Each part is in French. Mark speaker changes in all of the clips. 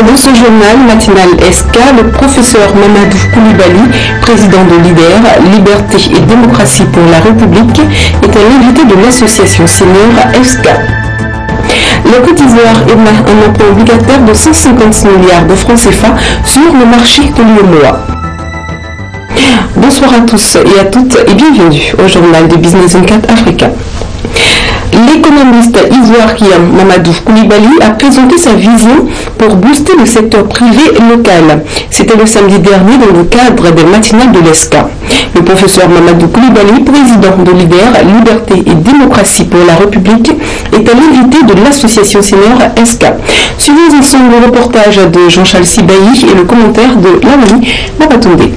Speaker 1: Dans ce journal matinal SK, le professeur Mamadou Koulibaly, président de LIDER, Liberté et Démocratie pour la République, est l'invité de l'association senior SK. La Côte d'Ivoire émet un emprunt obligataire de 150 milliards de francs CFA sur le marché de l'UEMOA. Bonsoir à tous et à toutes et bienvenue au journal de Business 24 Africa. L'économiste ivoirien Mamadou Koulibaly a présenté sa vision pour booster le secteur privé local. C'était le samedi dernier dans le cadre des matinales de l'ESCA. Le professeur Mamadou Koulibaly, président de LIDER, Liberté et Démocratie pour la République, est à l'invité de l'association senior ESCA. Suivons ensemble le reportage de Jean-Charles Sibaï et le commentaire de Lamani Mabatonde.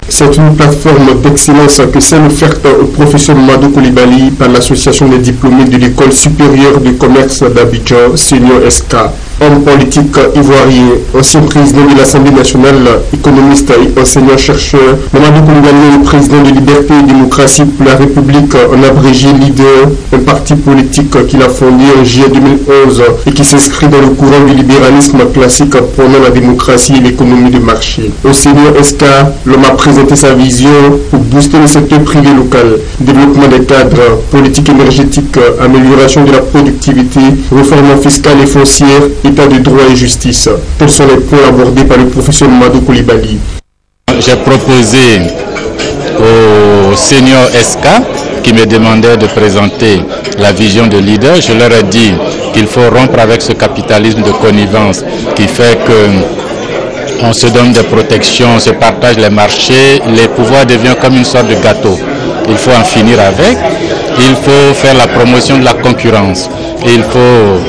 Speaker 2: C'est une plateforme d'excellence que s'est offerte au professeur Mamadou Koulibaly par l'association des diplômés de l'école supérieure de commerce d'Abidjan, Senior SK. Homme politique ivoirien, ancien président de l'Assemblée nationale, économiste et enseignant-chercheur, Mamadou Koulibaly est le président de Liberté et Démocratie pour la République, en abrégé LIDER, un parti politique qu'il a fondé en juillet 2011 et qui s'inscrit dans le courant du libéralisme classique prônant la démocratie et l'économie de marché. Au Senior SK, l'homme a présenté sa vision pour booster le secteur privé local, développement des cadres, politique énergétique, amélioration de la productivité, réforme fiscale et foncière, état de droit et justice. Tels sont les points abordés par le professeur Mamadou Koulibaly.
Speaker 3: J'ai proposé au senior SK qui me demandait de présenter la vision de LIDER. Je leur ai dit qu'il faut rompre avec ce capitalisme de connivence qui fait que on se donne des protections, on se partage les marchés, les pouvoirs deviennent comme une sorte de gâteau. Il faut en finir avec. Il faut faire la promotion de la concurrence. Il faut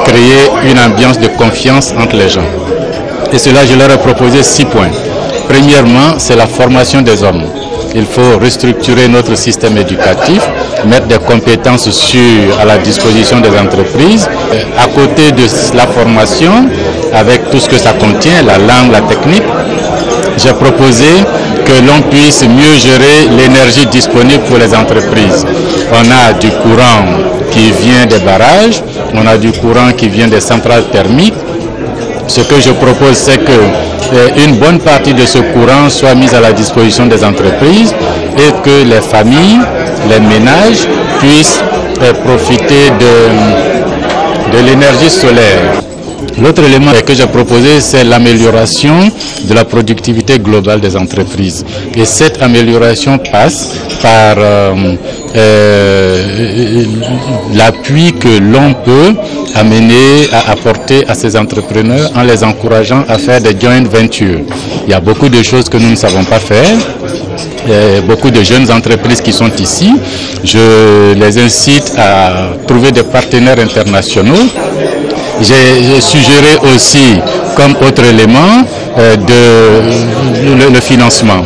Speaker 3: créer une ambiance de confiance entre les gens. Et cela, je leur ai proposé 6 points. Premièrement, c'est la formation des hommes. Il faut restructurer notre système éducatif, mettre des compétences à la disposition des entreprises. À côté de la formation, avec tout ce que ça contient, la langue, la technique, j'ai proposé que l'on puisse mieux gérer l'énergie disponible pour les entreprises. On a du courant qui vient des barrages, on a du courant qui vient des centrales thermiques. Ce que je propose, c'est que une bonne partie de ce courant soit mise à la disposition des entreprises et que les familles, les ménages puissent profiter de l'énergie solaire. L'autre élément que j'ai proposé, c'est l'amélioration de la productivité globale des entreprises. Et cette amélioration passe par l'appui que l'on peut amener à apporter à ces entrepreneurs en les encourageant à faire des joint ventures. Il y a beaucoup de choses que nous ne savons pas faire. Beaucoup de jeunes entreprises qui sont ici. Je les incite à trouver des partenaires internationaux. J'ai suggéré aussi, comme autre élément, le financement.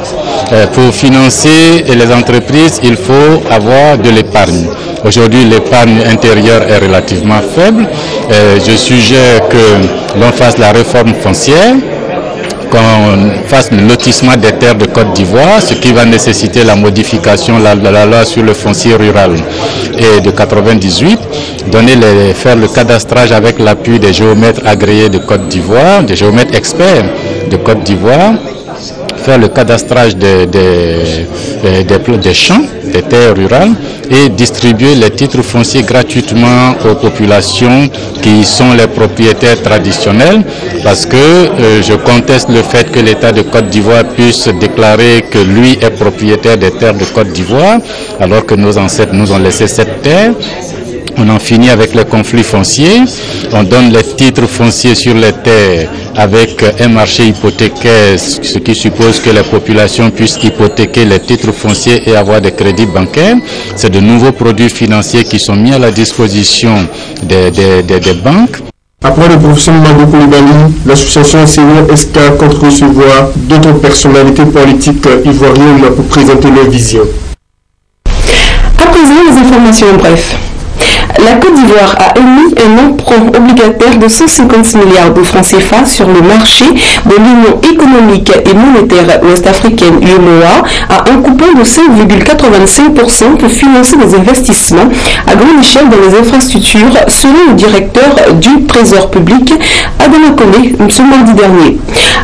Speaker 3: Pour financer les entreprises, il faut avoir de l'épargne. Aujourd'hui, l'épargne intérieure est relativement faible. Je suggère que l'on fasse la réforme foncière, qu'on fasse le lotissement des terres de Côte d'Ivoire, ce qui va nécessiter la modification de la loi sur le foncier rural et de 98, faire le cadastrage avec l'appui des géomètres agréés de Côte d'Ivoire, des géomètres experts de Côte d'Ivoire, faire le cadastrage des champs, des terres rurales et distribuer les titres fonciers gratuitement aux populations qui sont les propriétaires traditionnels, parce que je conteste le fait que l'État de Côte d'Ivoire puisse déclarer que lui est propriétaire des terres de Côte d'Ivoire alors que nos ancêtres nous ont laissé cette terre. On en finit avec les conflits fonciers, on donne les titres fonciers sur les terres avec un marché hypothécaire, ce qui suppose que les populations puissent hypothéquer les titres fonciers et avoir des crédits bancaires. C'est de nouveaux produits financiers qui sont mis à la disposition des banques.
Speaker 2: Après le professeur Mamadou Koulibaly, l'association Senior SK compte recevoir d'autres personnalités politiques ivoiriennes pour présenter leur vision.
Speaker 1: À présent, les informations en bref. La Côte d'Ivoire a émis un emprunt obligataire de 150 milliards de francs CFA sur le marché de l'Union économique et monétaire ouest-africaine UEMOA à un coupon de 5,85% pour financer des investissements à grande échelle dans les infrastructures, selon le directeur du Trésor public, Adama Koné, ce mardi dernier.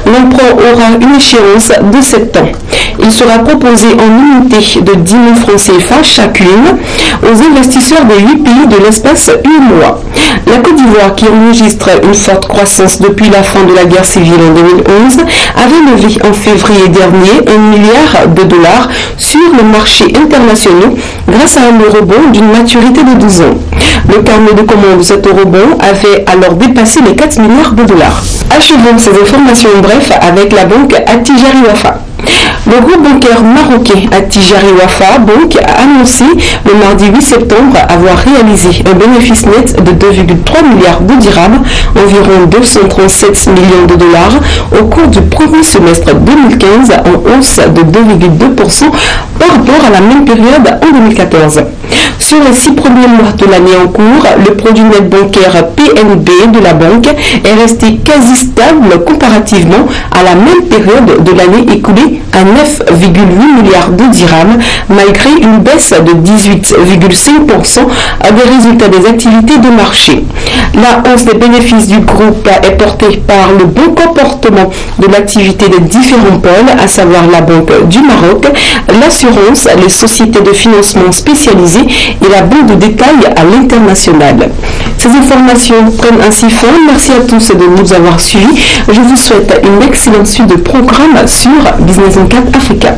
Speaker 1: L'emprunt aura une échéance de 7 ans. Il sera proposé en unité de 10 000 francs CFA chacune aux investisseurs des 8 pays de l'espace UEMOA. La Côte d'Ivoire, qui enregistre une forte croissance depuis la fin de la guerre civile en 2011, avait levé en février dernier $1 milliard sur le marché international grâce à un eurobond d'une maturité de 12 ans. Le carnet de commande de cet eurobond avait alors dépassé les $4 milliards. Achevons ces informations en bref avec la banque Attijari Wafa. Le groupe bancaire marocain Attijari Wafa Bank a annoncé le mardi 8 septembre avoir réalisé un bénéfice net de 2,3 milliards de dirhams, environ 237 millions de dollars, au cours du premier semestre 2015, en hausse de 2,2% par rapport à la même période en 2014. Sur les 6 premiers mois de l'année en cours, le produit net bancaire PNB de la banque est resté quasi stable comparativement à la même période de l'année écoulée à 9,8 milliards de dirhams, malgré une baisse de 18,5% des résultats des activités de marché. La hausse des bénéfices du groupe est portée par le bon comportement de l'activité des différents pôles, à savoir la Banque du Maroc, l'assurance, les sociétés de financement spécialisées et la banque de détail à l'international. Ces informations prennent ainsi fin. Merci à tous de nous avoir suivis. Je vous souhaite une excellente suite de programmes sur Business 24 Africa.